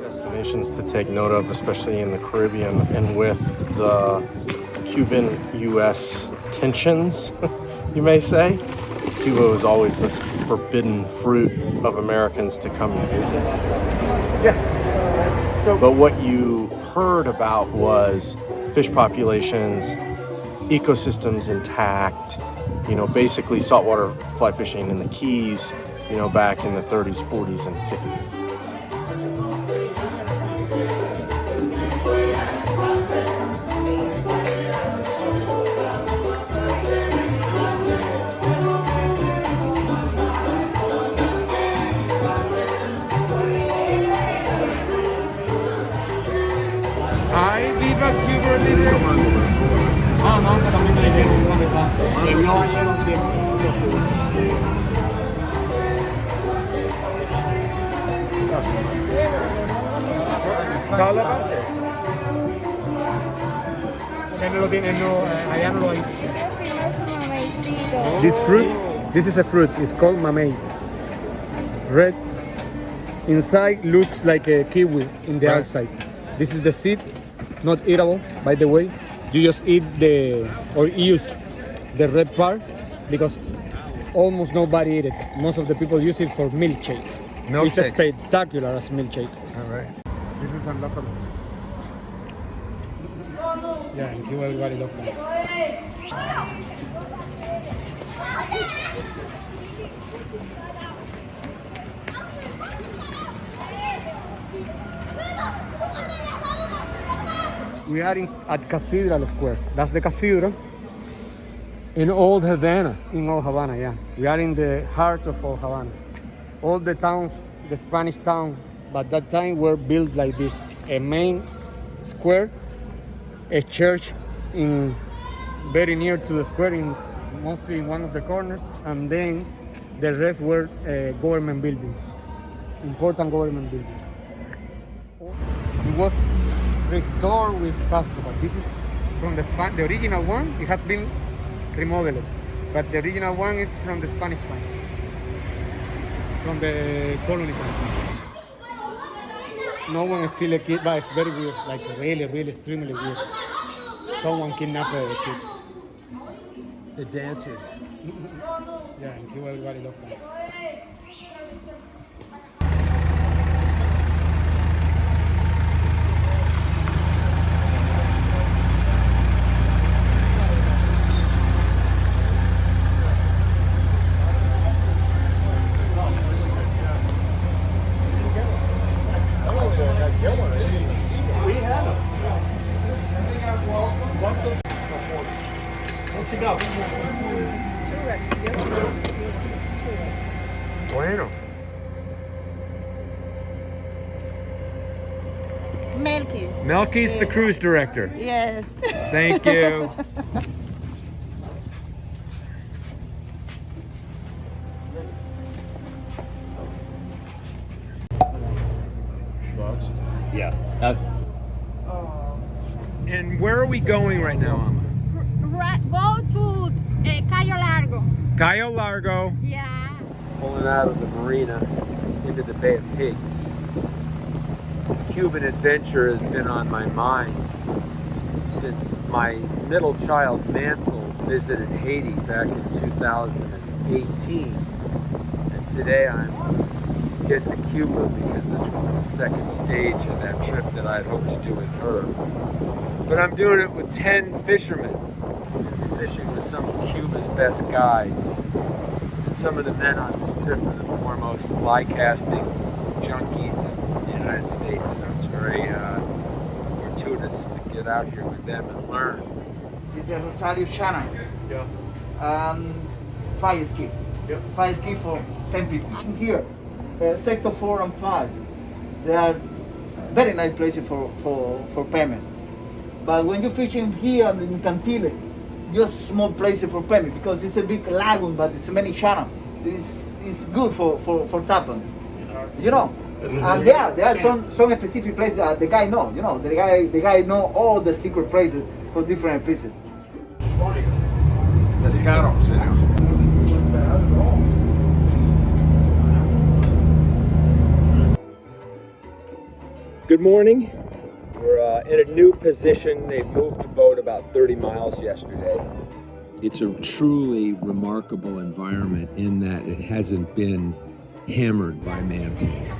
Destinations to take note of, especially in the Caribbean, and with the Cuban-U.S. tensions, you may say. Cuba was always the forbidden fruit of Americans to come and visit. Yeah. But what you heard about was fish populations, ecosystems intact, basically saltwater fly fishing in the Keys, back in the 30s, 40s, and 50s. Ay, viva Cuba, viva. Ah, no, que también me dijeron dónde está. Que vio ayer un tiempo. ¿Cálamas? No lo tienen, no, allá no lo hay. This is a fruit. It's called mamey. Red. Inside looks like a kiwi in the outside. This is the seed, not eatable, by the way. You just eat use the red part because almost nobody eat it. Most of the people use it for milkshake. It's as spectacular as milkshake. All right. This is unlockable. Yeah, in Cuba everybody loves them. We are at Cathedral Square. That's the cathedral in Old Havana. In Old Havana, yeah. We are in the heart of Old Havana. All the towns, the Spanish town, but that time were built like this. A main square, a church very near to the square, mostly in one of the corners, and then the rest were government buildings, important government buildings. It was restored with basketball. This is from the original one. It has been remodeled, but the original one is from the Spanish time, from the colony time. No one is still a kid, but it's very weird, like really, really extremely weird. Someone kidnapped a kid. The dancers. Yeah, in Cuba everybody loves them. Bueno. Melky's the cruise director. Yes. Thank you. Yeah. And where are we going right now, Ama? Go to Cayo Largo. Cayo Largo. Yeah. Pulling out of the marina into the Bay of Pigs. This Cuban adventure has been on my mind since my middle child Mansell visited Haiti back in 2018. And today I'm getting to Cuba because this was the second stage of that trip that I had hoped to do with her. But I'm doing it with 10 fishermen. I'm fishing with some of Cuba's best guides. And some of the men on this trip are the foremost fly casting junkies in the United States. So it's very fortuitous to get out here with them and learn. It's the Rosario Channel. Yeah. Fire ski. Yep. Fire ski for 10 people. Here, sector 4 and 5, they are very nice places for payment. But when you're fishing here in Cantile, just small places for payment because it's a big lagoon, but it's many channels. It's is good for tapping, you know. And there are some specific places that the guy knows, you know. The guy know all the secret places for different pieces. Pescado, señor. Good morning. We're in a new position. They've moved the boat about 30 miles yesterday. It's a truly remarkable environment in that it hasn't been hammered by man's hand.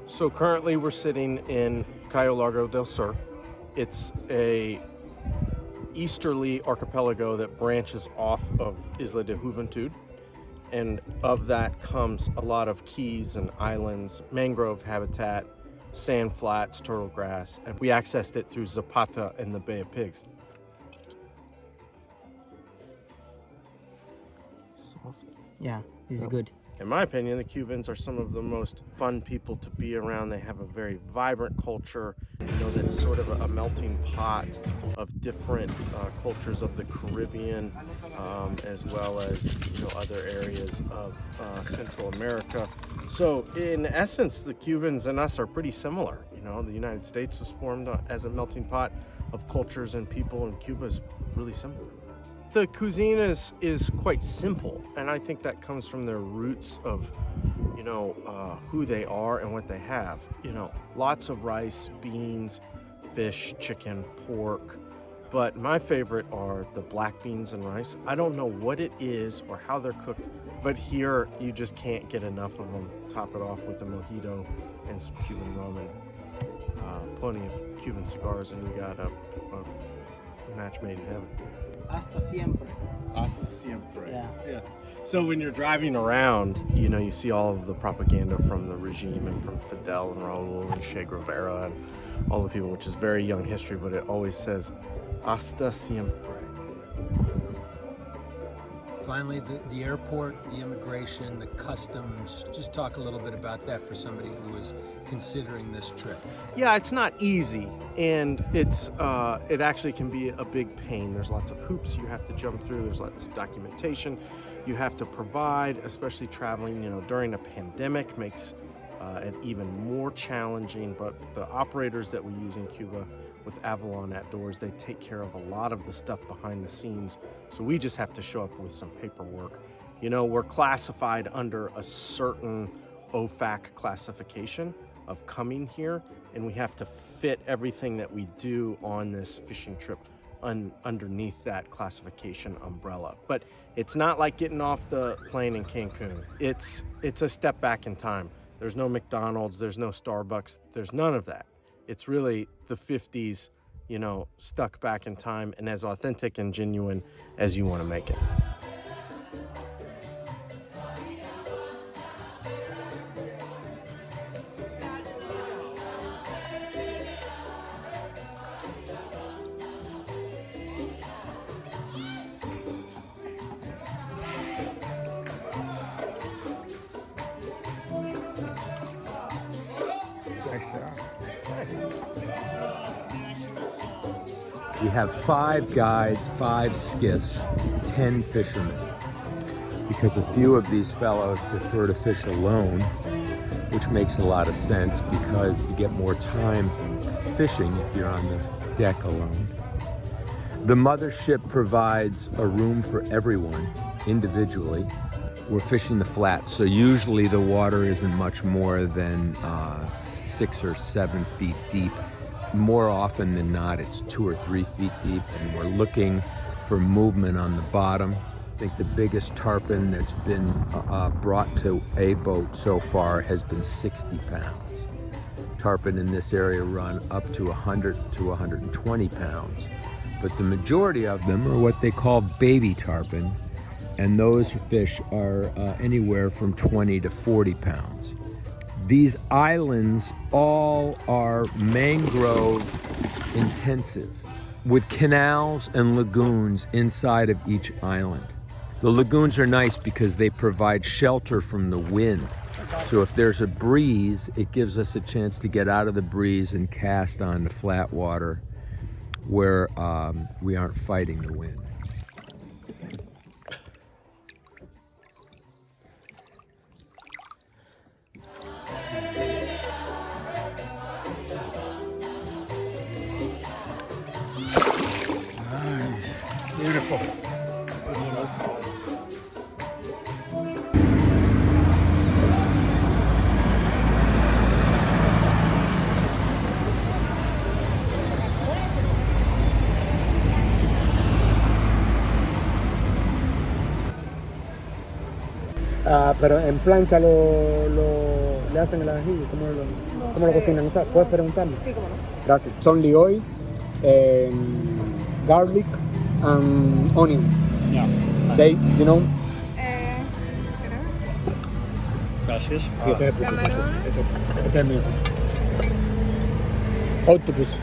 So currently we're sitting in Cayo Largo del Sur. It's a easterly archipelago that branches off of Isla de Juventud. And of that comes a lot of keys and islands, mangrove habitat, sand flats, turtle grass. And we accessed it through Zapata and the Bay of Pigs. Yeah, this is good. In my opinion, the Cubans are some of the most fun people to be around. They have a very vibrant culture, you know, that's sort of a melting pot of different cultures of the Caribbean, as well as, you know, other areas of Central America. So in essence, the Cubans and us are pretty similar. You know, the United States was formed as a melting pot of cultures and people, and Cuba is really similar. The cuisine is quite simple, and I think that comes from their roots of, you know, who they are and what they have. You know, lots of rice, beans, fish, chicken, pork, but my favorite are the black beans and rice. I don't know what it is or how they're cooked, but here you just can't get enough of them. Top it off with a mojito and some Cuban rum and plenty of Cuban cigars, and you got a match made in heaven. Hasta siempre. Hasta siempre. Yeah. So when you're driving around, you know, you see all of the propaganda from the regime and from Fidel and Raul and Che Guevara and all the people, which is very young history, but it always says hasta siempre. Finally, the airport, the immigration, the customs. Just talk a little bit about that for somebody who is considering this trip. Yeah, it's not easy, and it actually can be a big pain. There's lots of hoops you have to jump through. There's lots of documentation you have to provide, especially traveling, you know, during a pandemic makes it even more challenging. But the operators that we use in Cuba with Avalon Outdoors, they take care of a lot of the stuff behind the scenes. So we just have to show up with some paperwork. You know, we're classified under a certain OFAC classification of coming here, and we have to fit everything that we do on this fishing trip underneath that classification umbrella. But it's not like getting off the plane in Cancun. It's a step back in time. There's no McDonald's, there's no Starbucks, there's none of that. It's really the 50s, you know, stuck back in time and as authentic and genuine as you want to make it. We have 5 guides, 5 skiffs, 10 fishermen. Because a few of these fellows prefer to fish alone, which makes a lot of sense because you get more time fishing if you're on the deck alone. The mothership provides a room for everyone individually. We're fishing the flats, so usually the water isn't much more than 6 or 7 feet deep. More often than not, it's 2 or 3 feet deep, and we're looking for movement on the bottom. I think the biggest tarpon that's been brought to a boat so far has been 60 pounds. Tarpon in this area run up to 100 to 120 pounds, but the majority of them are what they call baby tarpon, and those fish are anywhere from 20 to 40 pounds. These islands all are mangrove intensive. with canals and lagoons inside of each island. The lagoons are nice because they provide shelter from the wind. So if there's a breeze, it gives us a chance to get out of the breeze and cast onto flat water where we aren't fighting the wind. Nice. Beautiful. Pero en plancha le hacen el ají, ¿cómo lo cocinan? ¿Sabes? ¿Puedes preguntarle? Sí, cómo no. Gracias. It's only oil, garlic, and onion. Yeah. They, you know. Gracias. Sí, este es el plato. Este es el mismo. Octopus.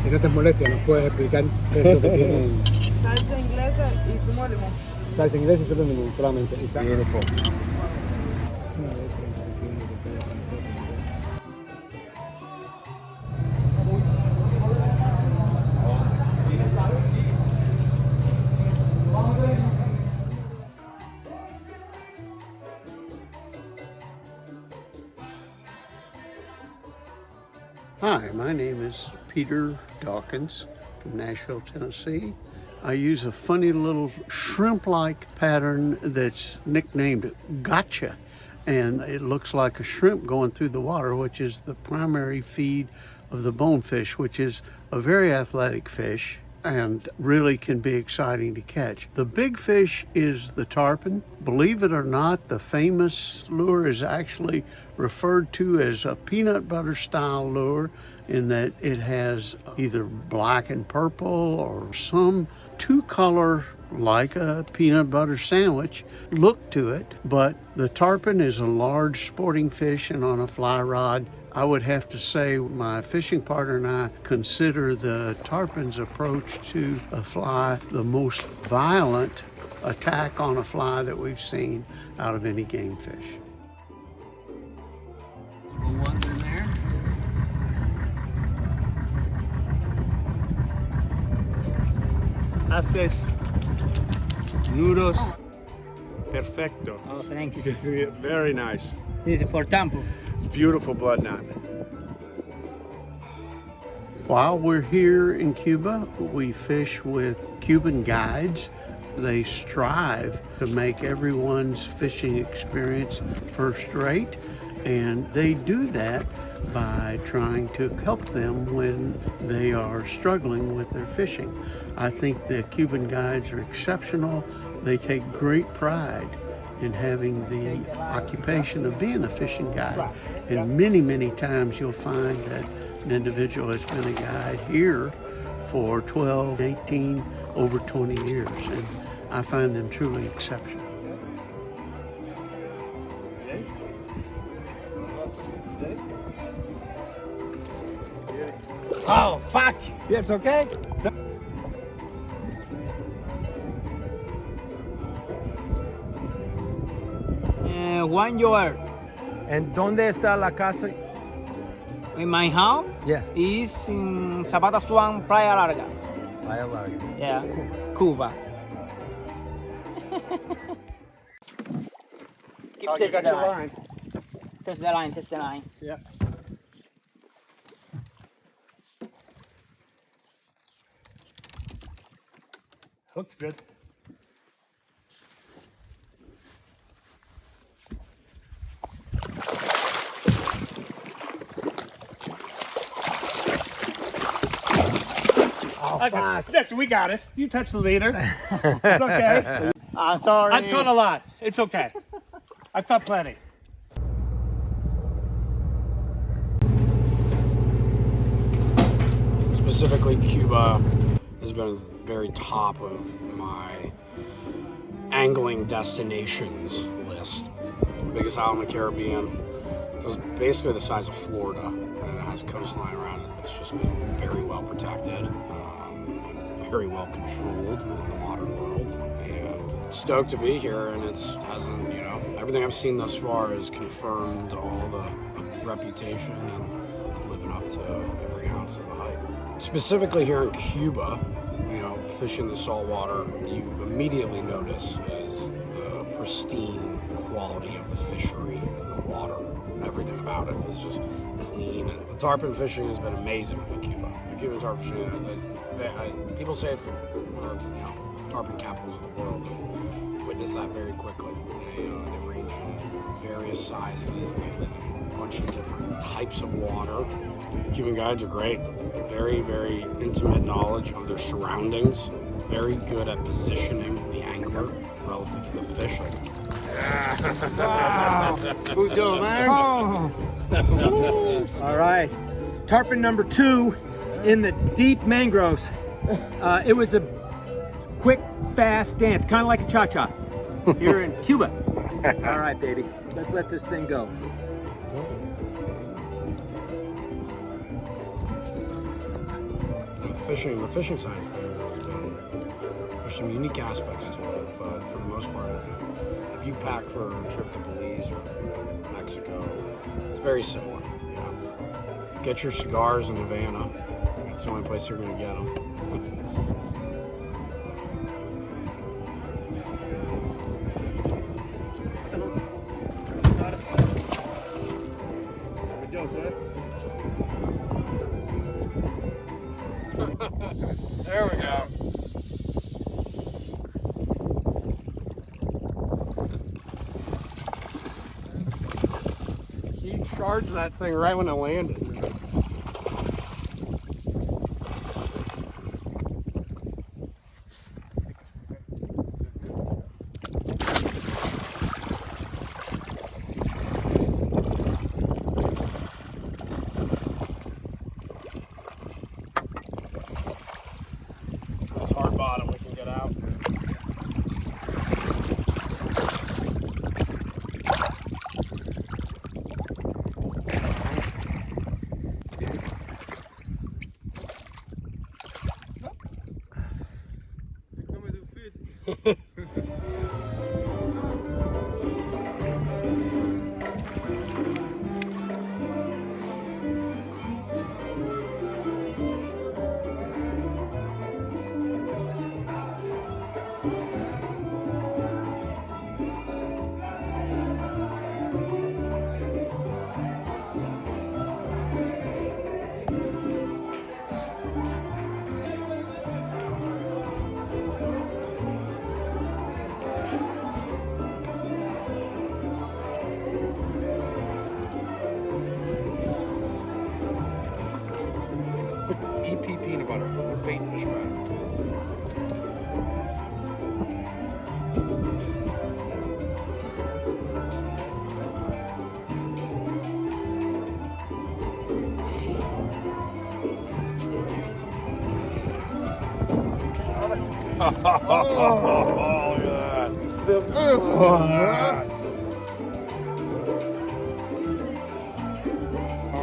Si no te molestia, ¿nos puedes explicar qué es lo que tienen? Salsa inglesa y zumo de limón. Salsa inglesa y zumo de limón solamente. Beautiful. Hi, my name is Peter Dawkins from Nashville, Tennessee. I use a funny little shrimp-like pattern that's nicknamed gotcha, and it looks like a shrimp going through the water, which is the primary feed of the bonefish, which is a very athletic fish and really can be exciting to catch. The big fish is the tarpon. Believe it or not, the famous lure is actually referred to as a peanut butter style lure, in that it has either black and purple or some two-color, like a peanut butter sandwich, look to it. But the tarpon is a large sporting fish, and on a fly rod, I would have to say my fishing partner and I consider the tarpon's approach to a fly the most violent attack on a fly that we've seen out of any game fish. One's in there. Haces nudos perfecto. Oh, thank you. Very nice. This is for Tampo. Beautiful blood knot. While we're here in Cuba, we fish with Cuban guides. They strive to make everyone's fishing experience first rate, and they do that by trying to help them when they are struggling with their fishing. I think the Cuban guides are exceptional. They take great pride in having the occupation of being a fishing guide. And many, many times you'll find that an individual has been a guide here for 12, 18, over 20 years. And I find them truly exceptional. Oh, fuck! Yes, okay? $1. And ¿dónde está la casa? In my home Yeah. is in Zapata Swan, Playa Larga. Playa Larga. Yeah, Cuba. Keep Oh, you got testing the your line. line. Test the line, test the line. Yeah. Looks good. Oh, Okay. fuck. Yes, we got it. You touched the leader. It's okay. I'm sorry. I've caught a lot. It's okay. I've caught plenty. Specifically, Cuba has been at the very top of my angling destinations list. Biggest island in the Caribbean. So it's basically the size of Florida. and it has coastline around it. It's just been very well protected and very well controlled in the modern world. And stoked to be here, and it hasn't, you know, everything I've seen thus far has confirmed all the reputation, and it's living up to every ounce of the hype. Specifically here in Cuba, you know, fishing the saltwater, you immediately notice is the pristine quality of the fishery, the water, everything about it is just clean. And the tarpon fishing has been amazing in Cuba. The Cuban tarpon fishing, people say it's one of the, you know, tarpon capitals of the world. But witness that very quickly. They range in various sizes. They live in a bunch of different types of water. Cuban guides are great. Very, very intimate knowledge of their surroundings. Very good at positioning the angler relative to the fish. Wow. Good job, man. All right, tarpon number 2 in the deep mangroves. It was a quick, fast dance, kind of like a cha-cha here in Cuba. All right, baby, let's let this thing go. The fishing side of things has been, there's some unique aspects to it, but for the most part, if you pack for a trip to Belize or Mexico, it's very similar. Yeah. Get your cigars in Havana. It's the only place you're going to get them. There we go. He charged that thing right when it landed. That's hard bottom, we can get out. EP peanut butter, or bait fish batter. Oh, look at that.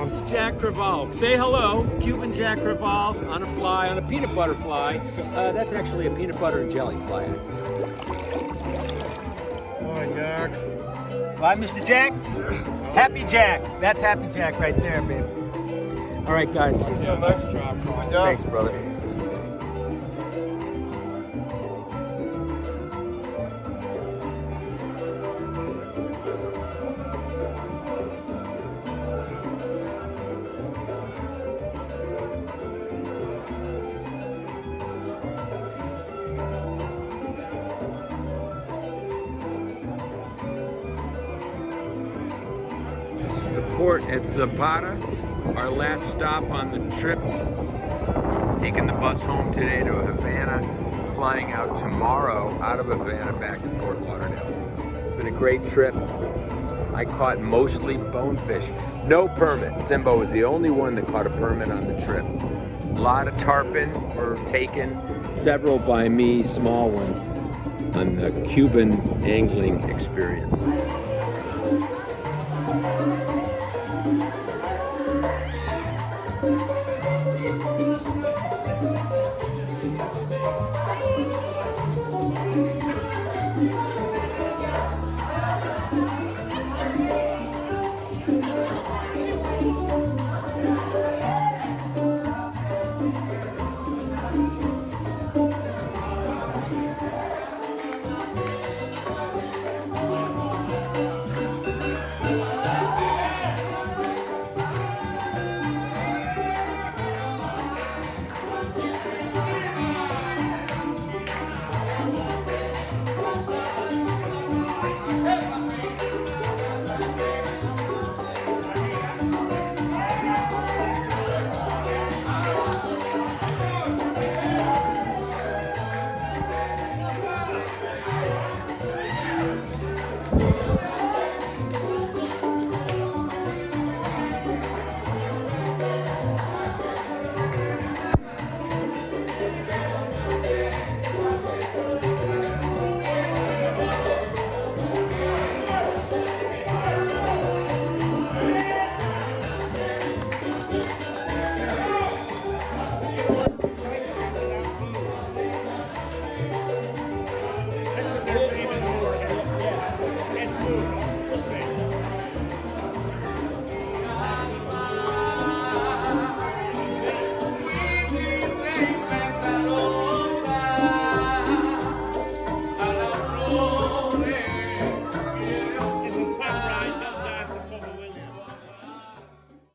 This is Jack Creval. Say hello, Cuban Jack Creval on a fly, on a peanut butter fly. That's actually a peanut butter and jelly fly. Hi, Jack. Bye, Mr. Jack. Happy Jack. That's Happy Jack right there, baby. All right, guys. Yeah, nice job. Good job. Thanks, brother. This is the port at Zapata, our last stop on the trip. Taking the bus home today to Havana, flying out tomorrow out of Havana back to Fort Lauderdale. It's been a great trip. I caught mostly bonefish. No permit. Simbo was the only one that caught a permit on the trip. A lot of tarpon were taken, several by me, small ones, on the Cuban angling experience.